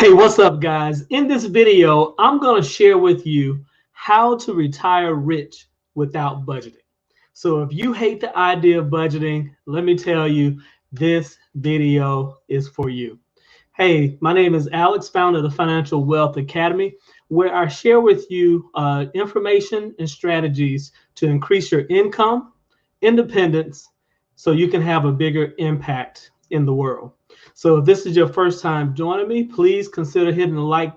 Hey, what's up, guys? In this video, I'm going to share with you how to retire rich without budgeting. So if you hate the idea of budgeting, let me tell you, this video is for you. Hey, my name is Alex, founder of the Financial Wealth Academy, where I share with you information and strategies to increase your income, independence, so you can have a bigger impact in the world. So if this is your first time joining me, please consider hitting the like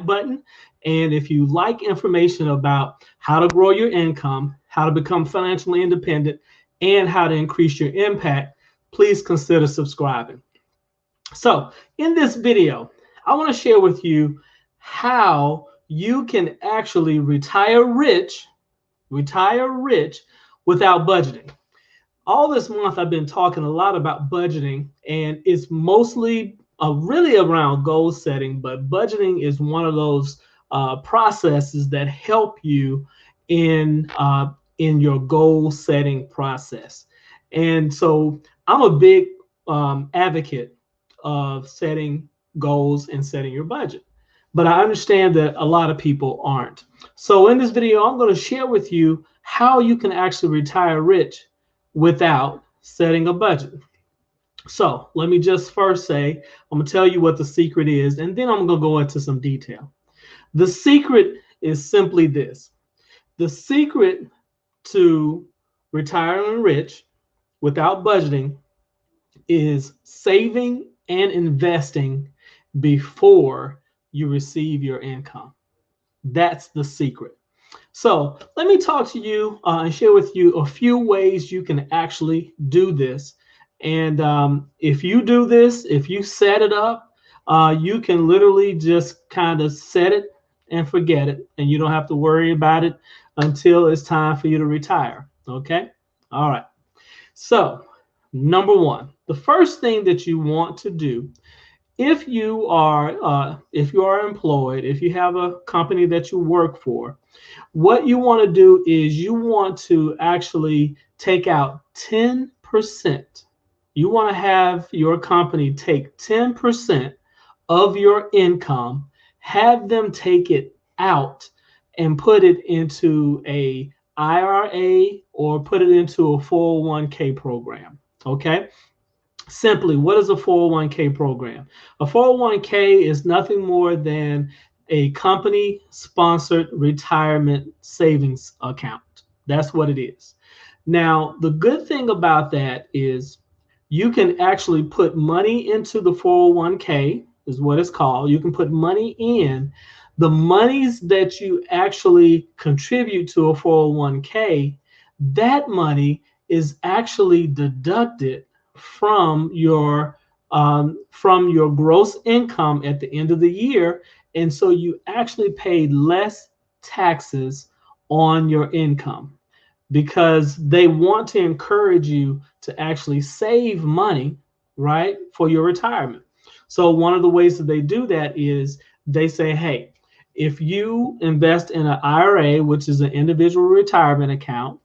button. And if you like information about how to grow your income, how to become financially independent, and how to increase your impact, please consider subscribing. So in this video, I want to share with you how you can actually retire rich without budgeting. All this month, I've been talking a lot about budgeting, and it's mostly really around goal setting, but budgeting is one of those processes that help you in your goal setting process. And so I'm a big advocate of setting goals and setting your budget, but I understand that a lot of people aren't. So in this video, I'm going to share with you how you can actually retire rich without setting a budget. So let me just first say, I'm going to tell you what the secret is, and then I'm going to go into some detail. The secret is simply this. The secret to retiring rich without budgeting is saving and investing before you receive your income. That's the secret. So let me talk to you and share with you a few ways you can actually do this. And if you do this, if you set it up, you can literally just kind of set it and forget it. And you don't have to worry about it until it's time for you to retire. Okay? All right. So number one, the first thing that you want to do, if you are employed, if you have a company that you work for, what you want to do is you want to actually take out 10%. You want to have your company take 10% of your income, have them take it out and put it into a IRA or put it into a 401k program. Okay? Simply, what is a 401k program? A 401k is nothing more than a company sponsored retirement savings account. That's what it is. Now, the good thing about that is you can actually put money into the 401k, is what it's called. You can put money in. The monies that you actually contribute to a 401k, that money is actually deducted from your gross income at the end of the year, and so you actually pay less taxes on your income because they want to encourage you to actually save money, right, for your retirement. So one of the ways that they do that is they say, hey, if you invest in an IRA, which is an individual retirement account,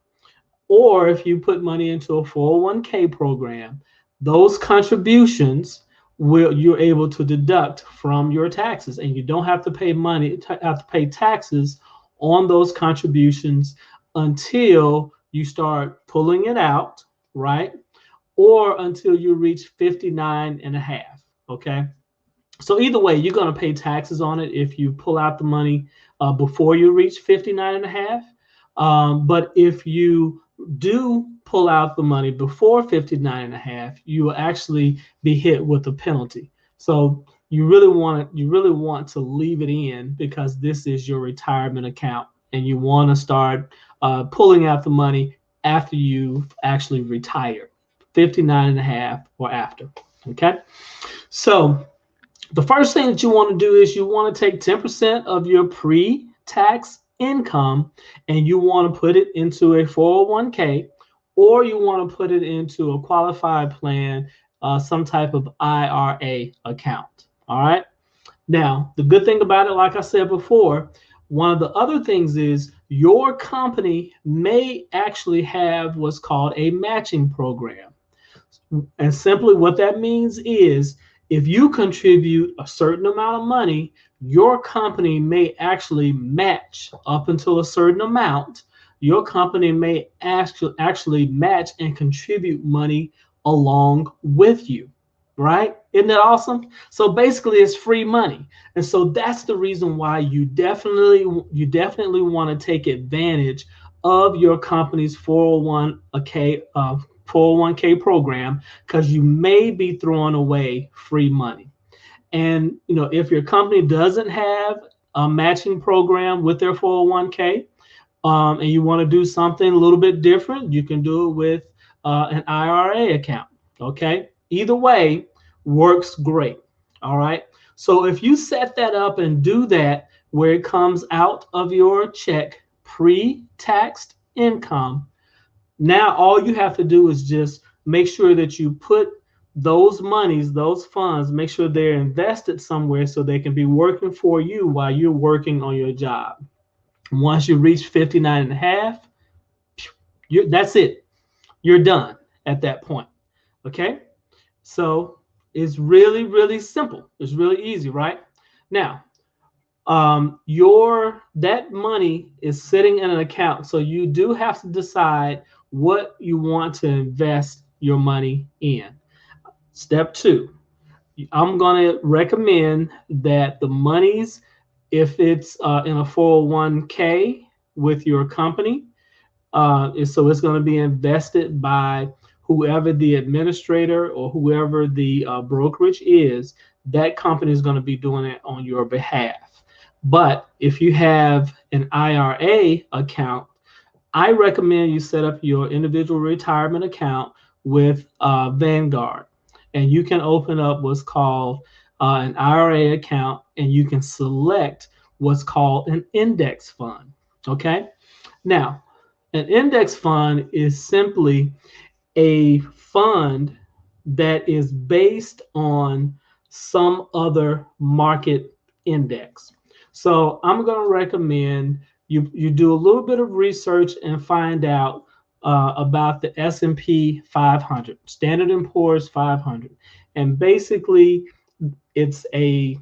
or if you put money into a 401k program, those contributions you're able to deduct from your taxes, and you don't have to pay taxes on those contributions until you start pulling it out, right? Or until you reach 59 and a half, okay? So either way, you're going to pay taxes on it if you pull out the money before you reach 59 and a half. But if you do pull out the money before 59 and a half, you will actually be hit with a penalty. So you really want to leave it in because this is your retirement account, and you want to start pulling out the money after you've actually retired, 59 and a half or after. Okay. So the first thing that you want to do is you want to take 10% of your pre-tax income and you want to put it into a 401k, or you want to put it into a qualified plan, some type of IRA account. All right. Now, the good thing about it, like I said before, one of the other things is your company may actually have what's called a matching program. And simply what that means is if you contribute a certain amount of money, your company may actually match up until a certain amount. Your company may actually match and contribute money along with you, right? Isn't that awesome? So basically, it's free money, and so that's the reason why you definitely want to take advantage of your company's 401k program, because you may be throwing away free money. And if your company doesn't have a matching program with their 401k, and you want to do something a little bit different, you can do it with an IRA account. Okay, either way works great. All right. So if you set that up and do that where it comes out of your check, pre-taxed income, now all you have to do is just make sure that you put those monies, those funds, make sure they're invested somewhere so they can be working for you while you're working on your job. Once you reach 59 and a half, that's it. You're done at that point. Okay. So it's really, really simple. It's really easy, right? Now, your that money is sitting in an account, so you do have to decide what you want to invest your money in. Step two, I'm going to recommend that the monies, if it's in a 401k with your company, so it's going to be invested by whoever the administrator or whoever the brokerage is. That company is going to be doing it on your behalf. But if you have an IRA account, I recommend you set up your individual retirement account with Vanguard. And you can open up what's called an IRA account, and you can select what's called an index fund. Okay. Now, an index fund is simply a fund that is based on some other market index. So I'm going to recommend you do a little bit of research and find out about the S&P 500, Standard & Poor's 500, and basically it's it's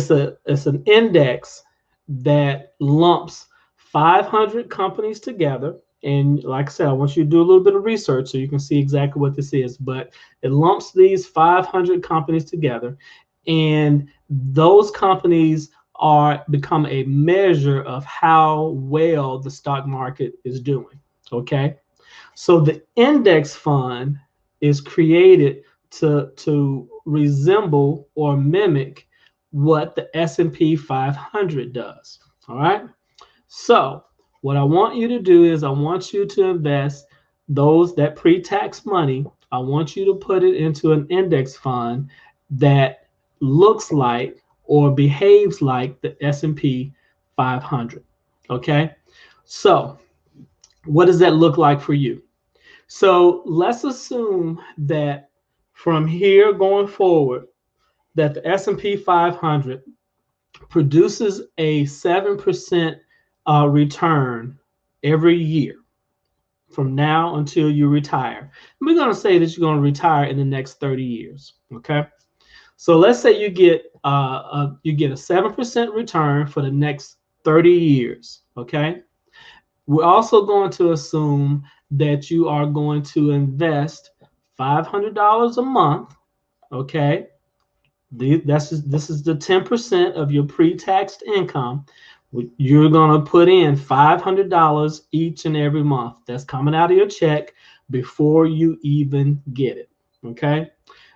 an index that lumps 500 companies together. And like I said, I want you to do a little bit of research so you can see exactly what this is. But it lumps these 500 companies together, and those companies become a measure of how well the stock market is doing. Okay, so the index fund is created to resemble or mimic what the S&P 500 does. All right. So what I want you to do is I want you to invest that pre-tax money. I want you to put it into an index fund that looks like or behaves like the S&P 500. Okay. So what does that look like for you? So let's assume that from here going forward, that the S&P 500 produces a 7% return every year from now until you retire. And we're going to say that you're going to retire in the next 30 years. Okay. So let's say you get a 7% return for the next 30 years. Okay. We're also going to assume that you are going to invest $500 a month. Okay. This is the 10% of your pre-taxed income. You're going to put in $500 each and every month. That's coming out of your check before you even get it. Okay.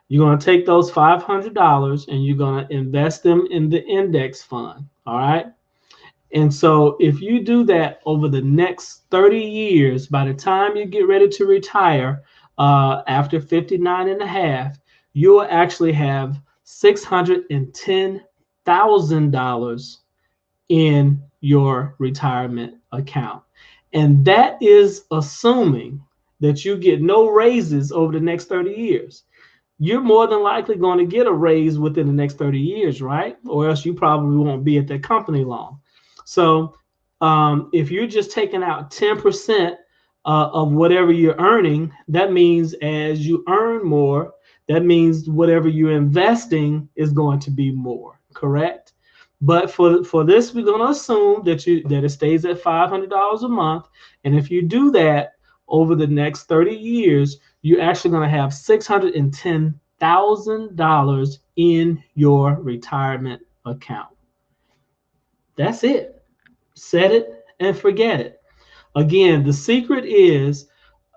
You're going to take those $500 and you're going to invest them in the index fund. All right. And so if you do that over the next 30 years, by the time you get ready to retire after 59 and a half, you'll actually have $610,000 in your retirement account. And that is assuming that you get no raises over the next 30 years. You're more than likely going to get a raise within the next 30 years, right? Or else you probably won't be at that company long. So if you're just taking out 10% of whatever you're earning, that means as you earn more, that means whatever you're investing is going to be more, correct? But for this, we're going to assume that it stays at $500 a month. And if you do that over the next 30 years, you're actually going to have $610,000 in your retirement account. That's it. Set it and forget it. Again, the secret is,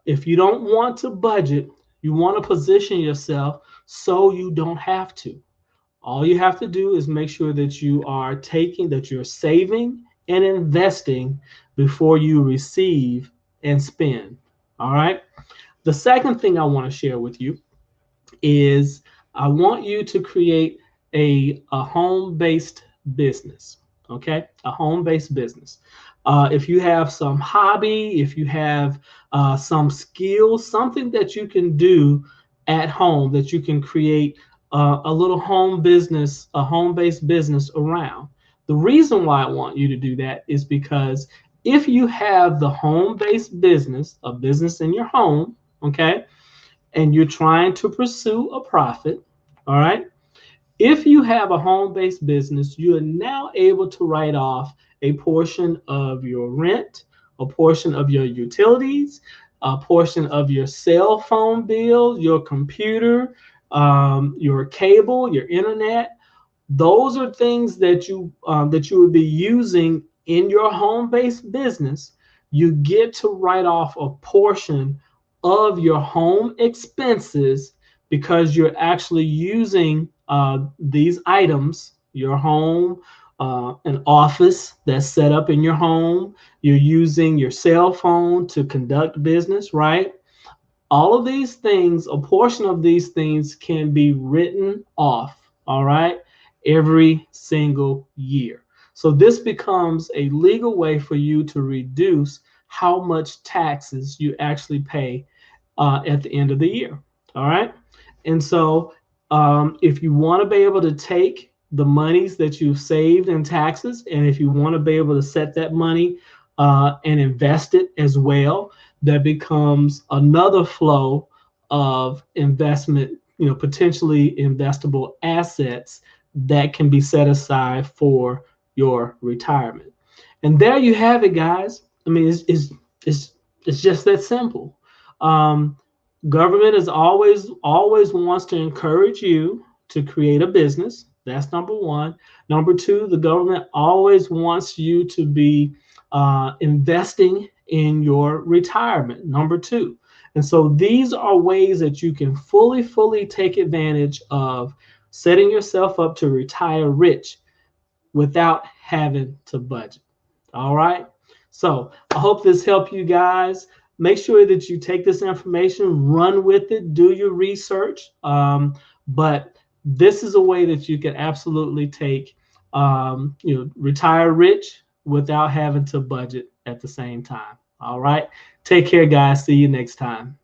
if you don't want to budget, you want to position yourself so you don't have to. All you have to do is make sure that you're saving and investing before you receive and spend. All right. The second thing I want to share with you is I want you to create a home-based business. Okay, a home-based business. If you have some hobby, if you have some skill, something that you can do at home that you can create a little home business, a home-based business around. The reason why I want you to do that is because if you have the home-based business, a business in your home, okay, and you're trying to pursue a profit, all right, if you have a home-based business, you are now able to write off a portion of your rent, a portion of your utilities, a portion of your cell phone bill, your computer, your cable, your internet. Those are things that you would be using in your home-based business. You get to write off a portion of your home expenses because you're actually using these items, your home, an office that's set up in your home. You're using your cell phone to conduct business, right? All of these things, a portion of these things can be written off, all right, every single year. So this becomes a legal way for you to reduce how much taxes you actually pay at the end of the year, all right? And so if you want to be able to take the monies that you've saved in taxes, and if you want to be able to set that money and invest it as well, that becomes another flow of investment, potentially investable assets that can be set aside for your retirement. And there you have it, guys. I mean, it's just that simple. Government is always wants to encourage you to create a business. That's number one. Number two, the government always wants you to be investing in your retirement. Number two. And so these are ways that you can fully take advantage of setting yourself up to retire rich without having to budget. All right. So I hope this helped you guys. Make sure that you take this information, run with it, do your research. But this is a way that you can absolutely take, retire rich without having to budget at the same time. All right. Take care, guys. See you next time.